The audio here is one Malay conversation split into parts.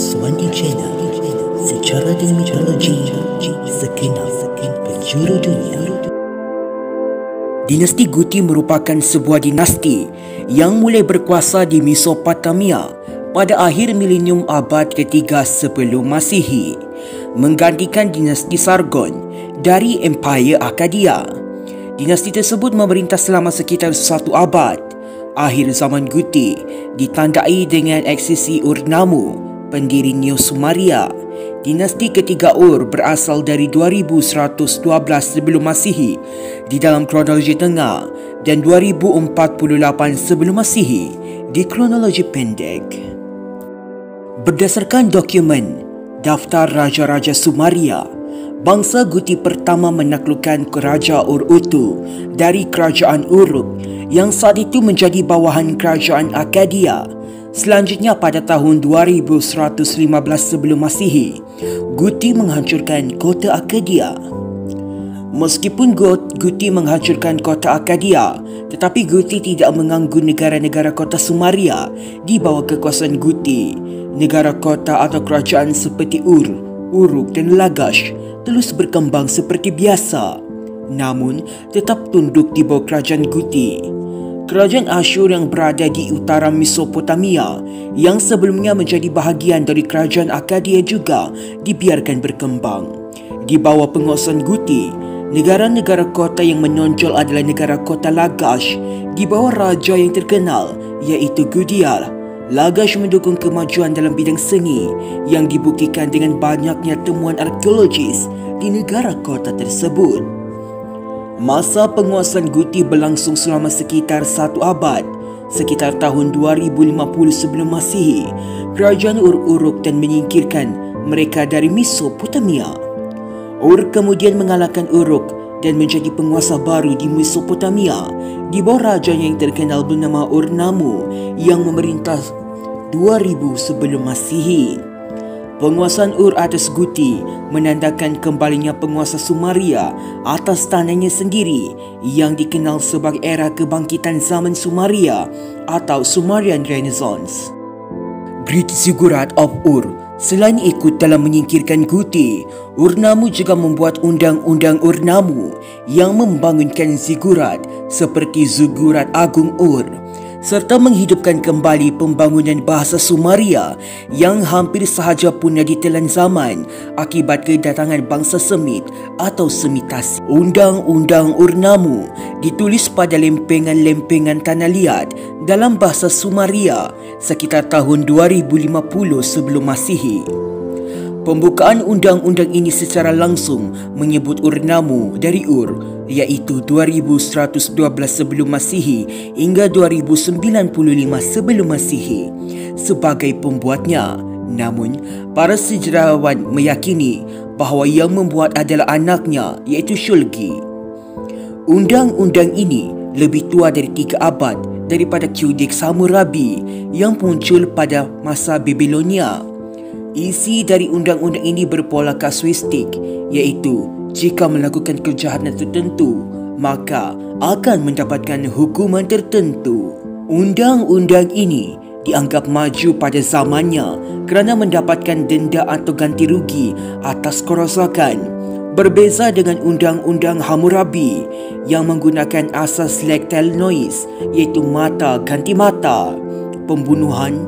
Swandi Channel, secara dan mitologi sekenal penjuru dunia. Dinasti Guti merupakan sebuah dinasti yang mulai berkuasa di Mesopotamia pada akhir milenium abad ketiga sebelum Masihi, menggantikan dinasti Sargon dari Empire Akkadia. Dinasti tersebut memerintah selama sekitar 1 abad. Akhir zaman Guti ditandai dengan eksisi Ur-Nammu, pendiri Neo-Sumeria. Dinasti ketiga Ur berasal dari 2112 sebelum Masihi di dalam kronologi tengah dan 2048 sebelum Masihi di kronologi pendek. Berdasarkan dokumen Daftar Raja-Raja Sumeria, bangsa Guti pertama menaklukkan Raja Ur-Utu dari Kerajaan Uruk yang saat itu menjadi bawahan Kerajaan Akkadia. Selanjutnya pada tahun 2115 sebelum Masihi, Guti menghancurkan kota Akkadia. Meskipun Guti menghancurkan kota Akkadia, tetapi Guti tidak mengganggu negara-negara kota Sumeria di bawah kekuasaan Guti. Negara kota atau kerajaan seperti Ur, Uruk dan Lagash terus berkembang seperti biasa, namun tetap tunduk di bawah kerajaan Guti. Kerajaan Asyur yang berada di utara Mesopotamia yang sebelumnya menjadi bahagian dari kerajaan Akkadia juga dibiarkan berkembang. Di bawah penguasaan Guti, negara-negara kota yang menonjol adalah negara kota Lagash di bawah raja yang terkenal iaitu Gudiar. Lagash mendukung kemajuan dalam bidang seni yang dibuktikan dengan banyaknya temuan arkeologis di negara kota tersebut. Masa penguasaan Guti berlangsung selama sekitar 1 abad. Sekitar tahun 2050 sebelum Masihi, kerajaan Ur uruk dan menyingkirkan mereka dari Mesopotamia. Ur kemudian mengalahkan Uruk dan menjadi penguasa baru di Mesopotamia di bawah raja yang terkenal bernama Ur-Nammu yang memerintah 2000 sebelum Masihi. Penguasaan Ur atas Guti menandakan kembalinya penguasa Sumeria atas tanahnya sendiri yang dikenal sebagai era kebangkitan zaman Sumeria atau Sumerian Renaissance. Great Ziggurat of Ur selain ikut dalam menyingkirkan Guti, Ur-Nammu juga membuat undang-undang Ur-Nammu yang membangunkan zigurat seperti Ziggurat Agung Ur, serta menghidupkan kembali pembangunan bahasa Sumeria yang hampir sahaja punah ditelan zaman akibat kedatangan bangsa Semit atau Semitasi. Undang-undang Ur-Nammu ditulis pada lempengan-lempengan tanah liat dalam bahasa Sumeria sekitar tahun 2050 sebelum Masihi. Pembukaan undang-undang ini secara langsung menyebut Ur-Nammu dari Ur, iaitu 2112 sebelum Masihi hingga 2095 sebelum Masihi sebagai pembuatnya. Namun, para sejarawan meyakini bahawa yang membuat adalah anaknya iaitu Shulgi. Undang-undang ini lebih tua dari 3 abad daripada Codex Hammurabi yang muncul pada masa Babilonia. Isi dari undang-undang ini berpola kasuistik, iaitu jika melakukan kejahatan tertentu, maka akan mendapatkan hukuman tertentu. Undang-undang ini dianggap maju pada zamannya kerana mendapatkan denda atau ganti rugi atas kerosakan. Berbeza dengan undang-undang Hammurabi yang menggunakan asas lethal noise, iaitu mata ganti mata, pembunuhan,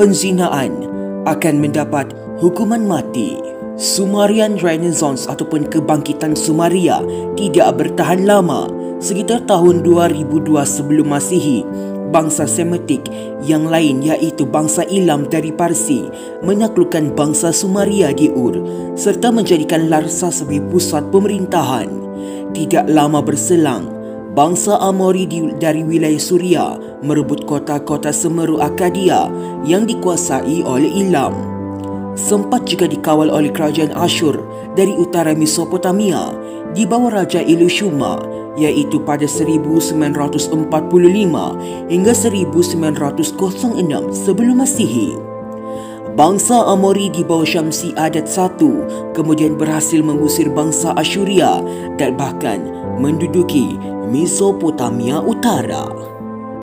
penzinaan akan mendapat hukuman mati. Sumerian Renaissance ataupun kebangkitan Sumeria tidak bertahan lama. Sekitar tahun 2002 sebelum Masihi, bangsa Semitik yang lain iaitu bangsa Elam dari Parsi menaklukkan bangsa Sumeria di Ur serta menjadikan Larsa sebagai pusat pemerintahan. Tidak lama berselang, bangsa Amori dari wilayah Suria merebut kota-kota Semeru Akkadia yang dikuasai oleh Elam. Sempat juga dikawal oleh kerajaan Asyur dari utara Mesopotamia di bawah Raja Elishuma, iaitu pada 1945 hingga 1906 sebelum Masihi. Bangsa Amori di bawah Syamsi Adat I kemudian berhasil mengusir bangsa Assyria dan bahkan menduduki Mesopotamia Utara.